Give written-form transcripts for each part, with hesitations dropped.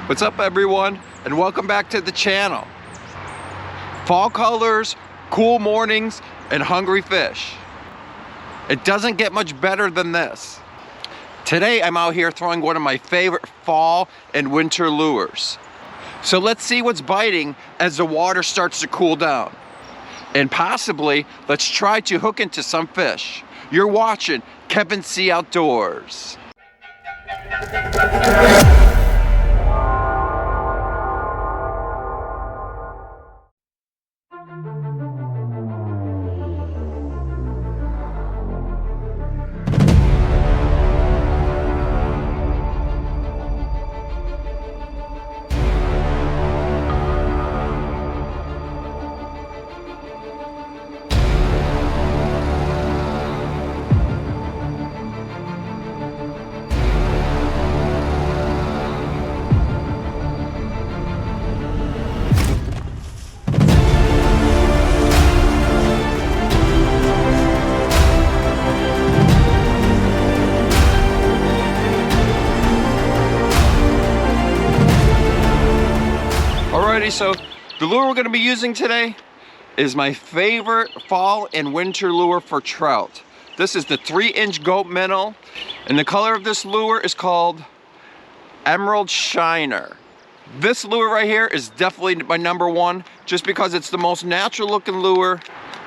What's up, everyone, and welcome back to the channel. Fall colors, cool mornings, and hungry fish. It doesn't get much better than this. Today I'm out here throwing one of my favorite fall and winter lures. So let's see what's biting as the water starts to cool down. And possibly, let's try to hook into some fish. You're watching Kevin C Outdoors. Alrighty, so the lure we're going to be using today is my favorite fall and winter lure for trout. This is the 3-inch Gulp Minnow, and the color of this lure is called Emerald Shiner. This lure right here is definitely my number one, just because it's the most natural looking lure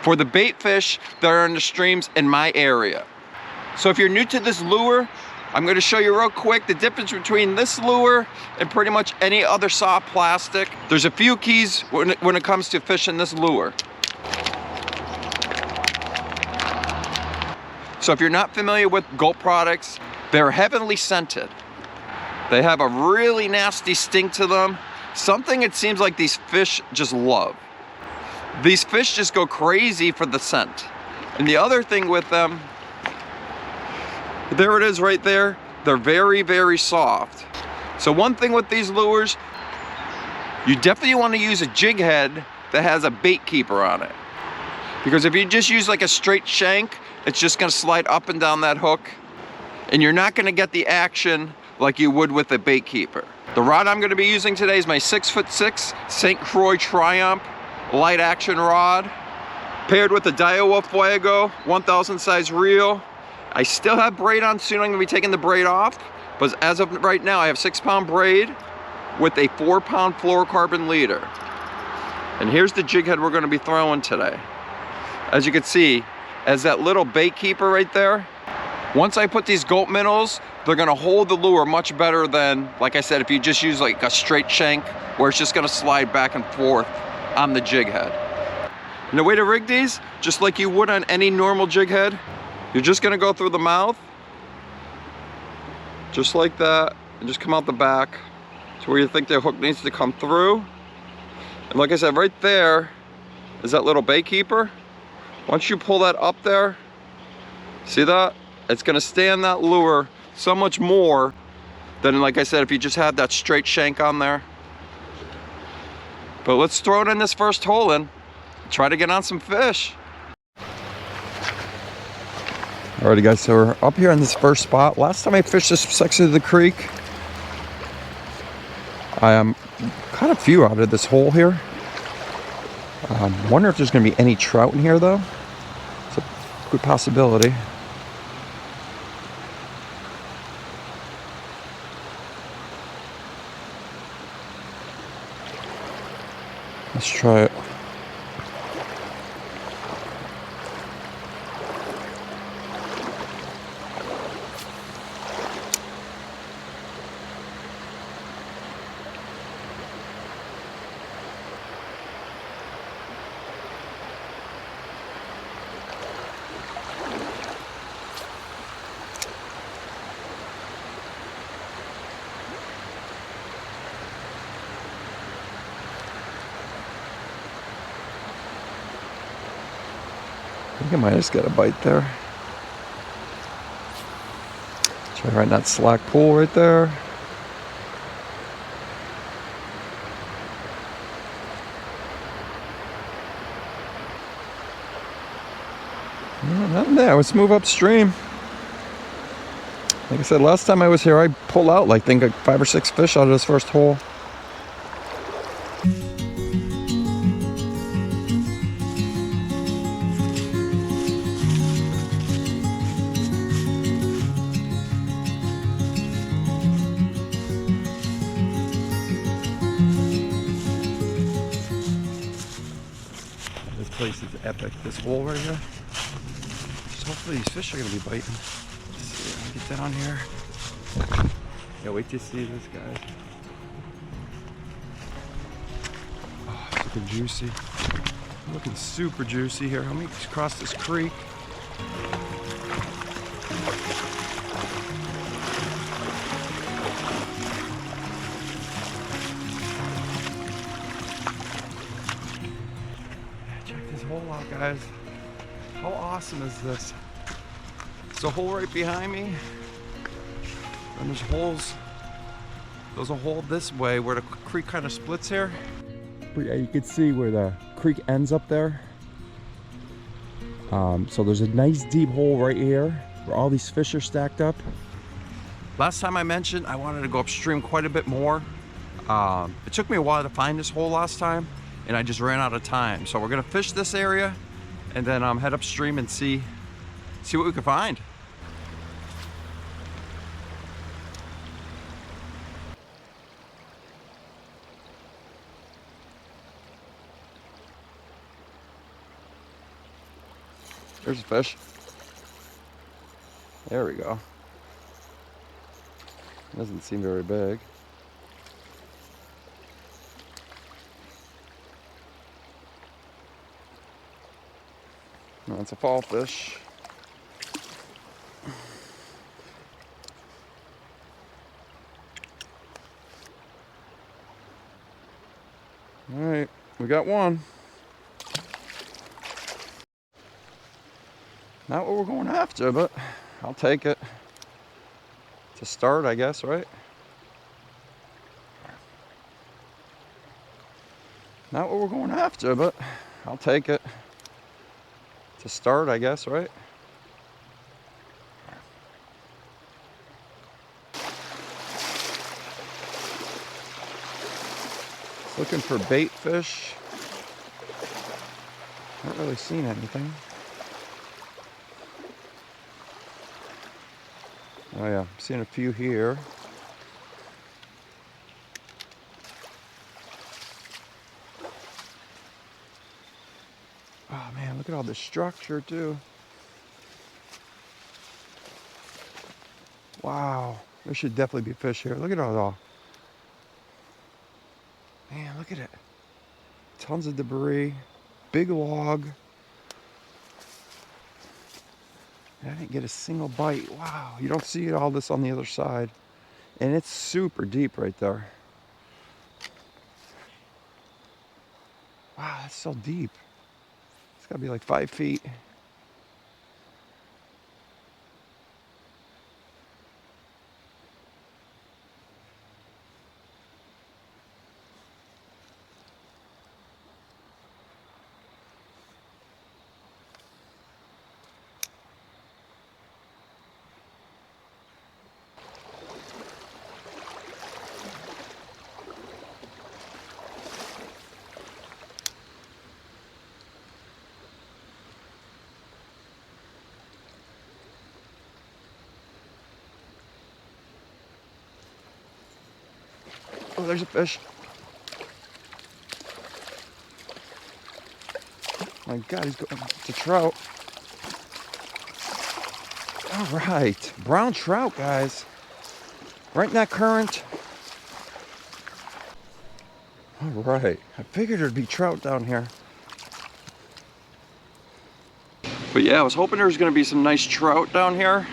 for the bait fish that are in the streams in my area. So if you're new to this lure, I'm going to show you real quick the difference between this lure and pretty much any other soft plastic. There's a few keys when it comes to fishing this lure. So if you're not familiar with Gulp products, they're heavily scented. They have a really nasty stink to them. Something it seems like these fish just love. These fish just go crazy for the scent. And the other thing with them, there it is right there. They're very, very soft. So one thing with these lures, you definitely want to use a jig head that has a bait keeper on it. Because if you just use like a straight shank, it's just going to slide up and down that hook. And you're not going to get the action like you would with a bait keeper. The rod I'm going to be using today is my 6'6" St. Croix Triumph light action rod, paired with a Daiwa Fuego 1000 size reel. I still have braid on, soon I'm going to be taking the braid off, but as of right now I have 6-pound braid with a 4-pound fluorocarbon leader. And here's the jig head we're going to be throwing today. As you can see, as that little bait keeper right there, once I put these Gulp minnows, they're going to hold the lure much better than, like I said, if you just use like a straight shank where it's just going to slide back and forth on the jig head. And the way to rig these, just like you would on any normal jig head, you're just going to go through the mouth, just like that, and just come out the back to where you think the hook needs to come through. And like I said, right there is that little bait keeper. Once you pull that up there, see that? It's going to stay on that lure so much more than, like I said, if you just had that straight shank on there. But let's throw it in this first hole and try to get on some fish. Alrighty guys, so we're up here in this first spot. Last time I fished this section of the creek, I caught a few out of this hole here. Wonder if there's going to be any trout in here though. It's a good possibility. Let's try it. I think I might just get a bite there. Try right in that slack pool right there. No, nothing there. Let's move upstream. Like I said, last time I was here, I pulled out like 5 or 6 fish out of this first hole. This place is epic. This hole right here. Just hopefully these fish are gonna be biting. Let's see, let me get down here. Yeah, wait till you see this, guys. Oh, it's looking juicy. Looking super juicy here. Let me cross this creek. Check this hole out, guys. How awesome is this? There's a hole right behind me. And there's holes. There's a hole this way where the creek kind of splits here. But yeah, you can see where the creek ends up there. So there's a nice deep hole right here where all these fish are stacked up. Last time I mentioned I wanted to go upstream quite a bit more. It took me a while to find this hole last time, and I just ran out of time. So we're gonna fish this area and then head upstream and see what we can find. There's a fish. There we go. Doesn't seem very big. No, it's a fallfish. All right, we got one. Not what we're going after, but I'll take it to start, I guess, right? Not what we're going after, but I'll take it to start, I guess, right? Just looking for bait fish. Not really seen anything. Oh yeah, I'm seeing a few here. Oh man, look at all this structure too. Wow, there should definitely be fish here. Look at it all. Man, look at it. Tons of debris. Big log. I didn't get a single bite. Wow, you don't see all this on the other side. And it's super deep right there. Wow, that's so deep. It's gotta be like 5 feet. Oh, there's a fish. My God, he's going to trout. All right, brown trout, guys. Right in that current. All right, I figured there'd be trout down here. But yeah, I was hoping there was gonna be some nice trout down here.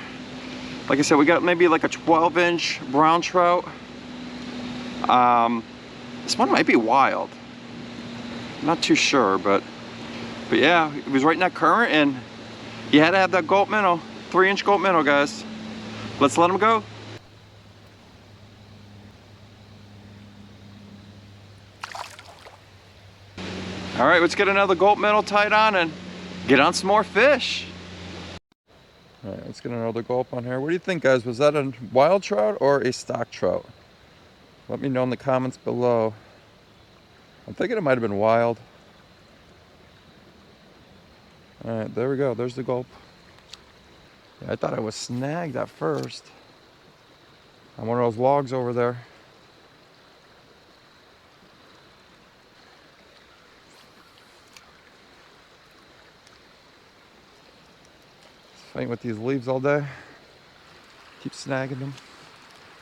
Like I said, we got maybe like a 12-inch brown trout. This one might be wild. I'm not too sure, but yeah, it was right in that current, and you had to have that gulp minnow, 3-inch gulp minnow, guys. Let's let him go. All right, let's get another gulp minnow tied on and get on some more fish. All right, let's get another gulp on here. What do you think, guys? Was that a wild trout or a stock trout? Let me know in the comments below. I'm thinking it might have been wild. All right, there we go. There's the gulp. Yeah, I thought I was snagged at first on one of those logs over there. Fighting with these leaves all day. Keep snagging them.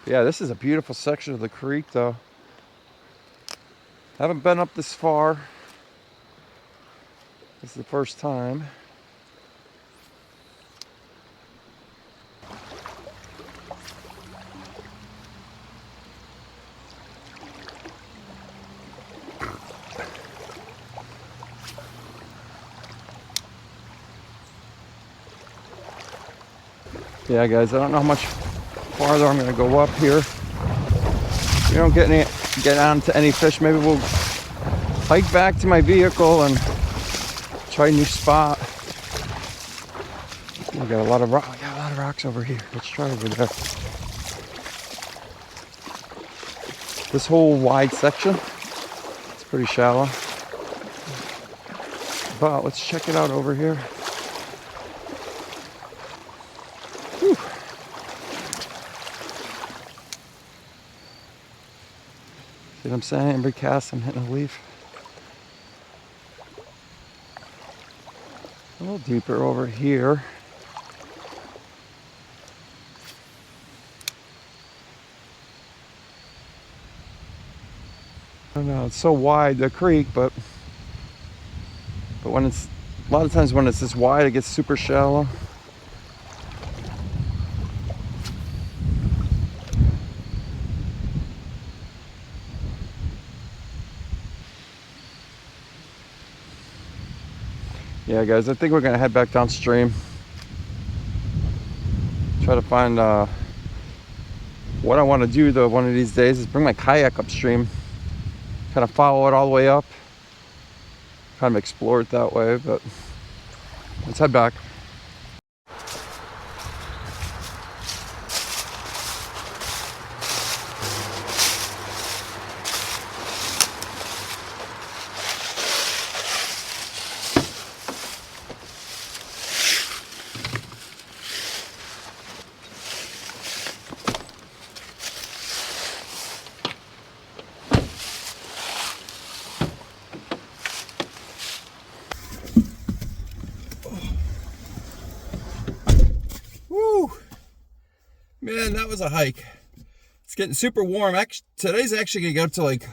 Yeah, this is a beautiful section of the creek though. Haven't been up this far. This is the first time. Yeah, guys, I don't know how much farther I'm gonna go up here. If we don't get onto any fish, maybe we'll hike back to my vehicle and try a new spot. We got a lot of rocks over here. Let's try over there. This whole wide section, it's pretty shallow. But let's check it out over here. Whew. See what I'm saying? Every cast I'm hitting a leaf. A little deeper over here. I don't know, it's so wide, the creek, but when it's, a lot of times when it's this wide, it gets super shallow. Yeah, guys, I think we're gonna head back downstream. Try to find what I want to do though one of these days is bring my kayak upstream, kind of follow it all the way up, kind of explore it that way. But let's head back. Man, that was a hike. It's getting super warm. Today's actually gonna go to like,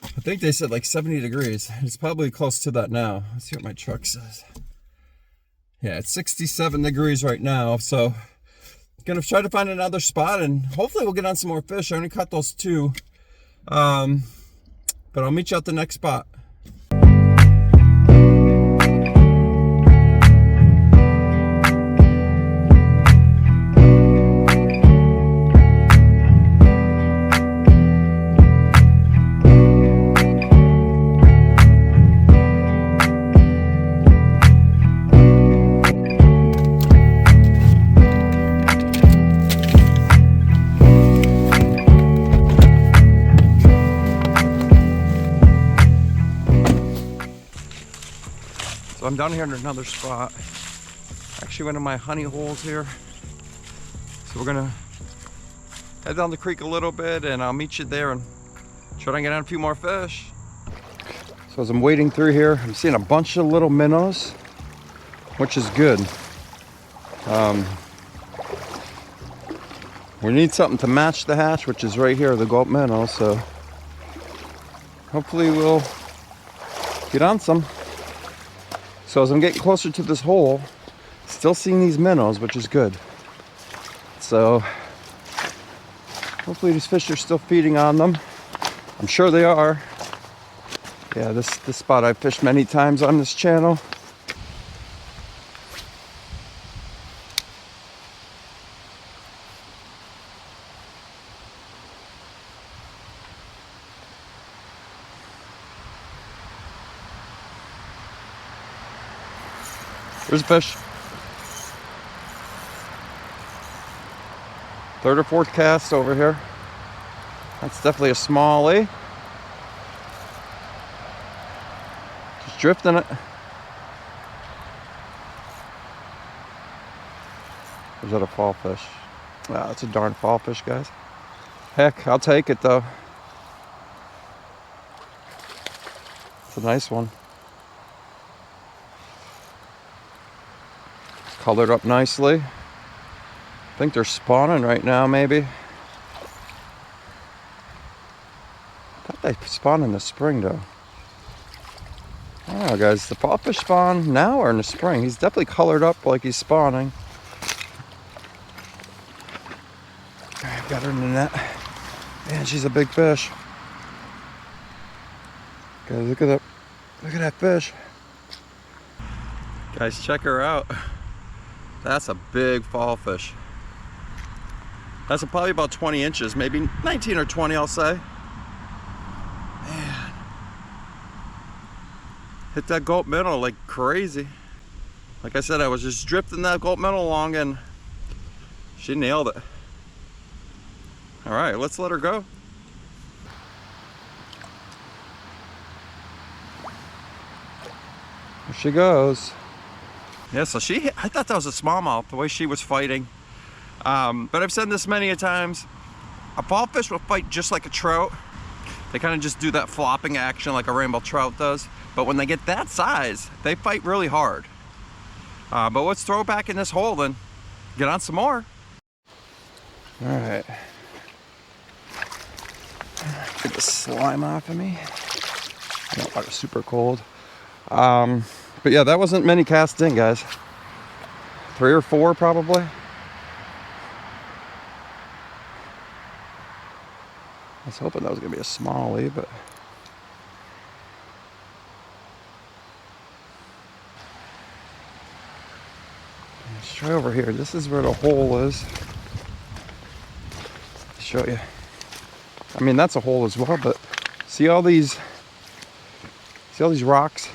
I think they said like 70 degrees. It's probably close to that now. Let's see what my truck says. Yeah, it's 67 degrees right now. So gonna try to find another spot and hopefully we'll get on some more fish. I only caught those two. But I'll meet you at the next spot. So I'm down here in another spot. Actually one of my honey holes here. So we're gonna head down the creek a little bit and I'll meet you there and try to get on a few more fish. So as I'm wading through here, I'm seeing a bunch of little minnows, which is good. We need something to match the hatch, which is right here, the Gulp Minnow, so hopefully we'll get on some. So as I'm getting closer to this hole, still seeing these minnows, which is good. So hopefully these fish are still feeding on them. I'm sure they are. Yeah, this spot I've fished many times on this channel. There's a fish. Third or fourth cast over here. That's definitely a smallie. Just drifting it. Or is that a fall fish? Wow, that's a darn fall fish, guys. Heck, I'll take it though. It's a nice one. Colored up nicely. I think they're spawning right now, maybe. I thought they spawn in the spring though. I don't know, guys. The fall fish spawn now or in the spring? He's definitely colored up like he's spawning. Alright, got her in the net. Man, she's a big fish. Guys, look at that fish. Guys, check her out. That's a big fall fish. That's probably about 20 inches, maybe 19 or 20, I'll say. Man. Hit that gulp minnow like crazy. Like I said, I was just drifting that gulp minnow along and she nailed it. All right, let's let her go. There she goes. Yeah, so I thought that was a smallmouth, the way she was fighting. But I've said this many a times, a fall fish will fight just like a trout. They kind of just do that flopping action like a rainbow trout does. But when they get that size, they fight really hard. But let's throw it back in this hole and get on some more. All right. Get the slime off of me. That water's super cold. But yeah, that wasn't many casts in, guys. 3 or 4 probably. I was hoping that was gonna be a smallie, but let's try over here. This is where the hole is. I'll show you. I mean, that's a hole as well, but see all these rocks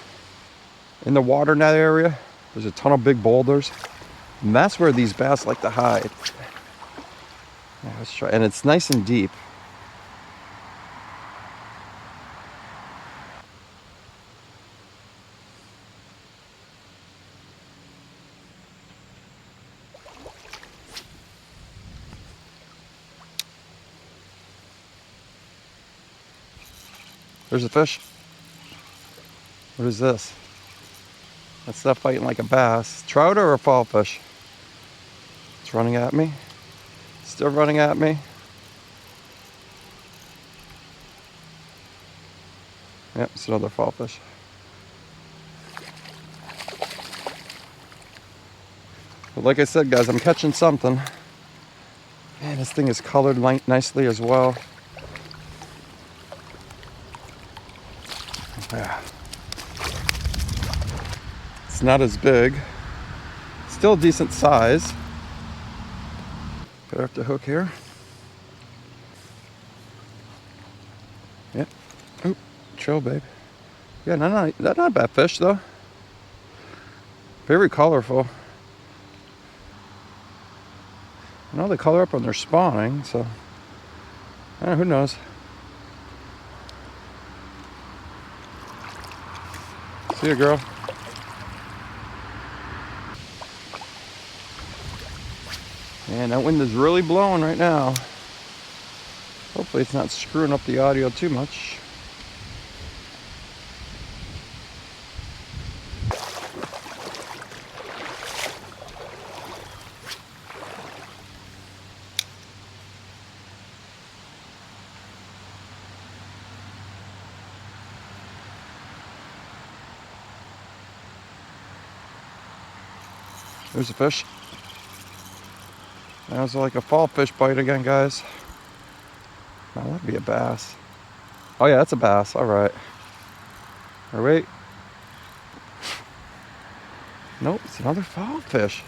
in the water in that area? There's a ton of big boulders, and that's where these bass like to hide. Yeah, let's try, and it's nice and deep. There's a fish. What is this? That's stuff fighting like a bass. Trout or a fall fish? It's running at me. Still running at me. Yep, it's another fall fish. But like I said, guys, I'm catching something. Man, this thing is colored nicely as well. Yeah. It's not as big. Still a decent size. Put her up the hook here. Yep. Oop, chill, babe. Yeah, not a bad fish though. Very colorful. I know they color up when they're spawning, so who knows. See ya, girl. Man, that wind is really blowing right now. Hopefully it's not screwing up the audio too much. There's a fish. That was like a fall fish bite again, guys. Now that'd be a bass. Oh yeah, that's a bass. All right. Or wait. Nope, it's another fall fish.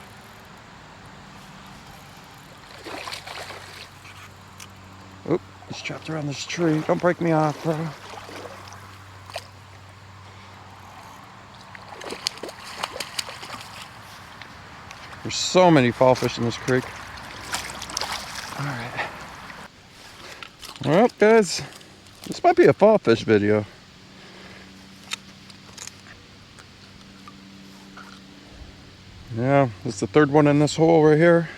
Oop, it's trapped around this tree. Don't break me off, bro. There's so many fall fish in this creek. All right. guys? This might be a fall fish video. Yeah, it's the third one in this hole right here.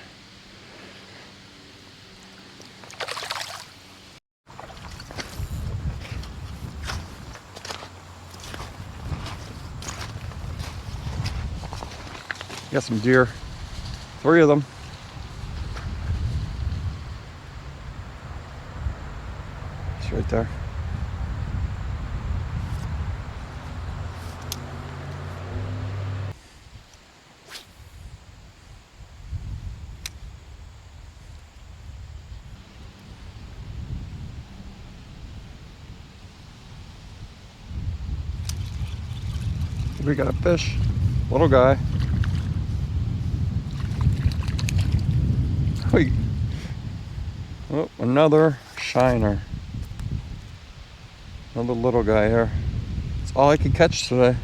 Got some deer. 3 of them. It's right there. We got a fish, little guy. Oh, another shiner. Another little guy here. That's all I could catch today.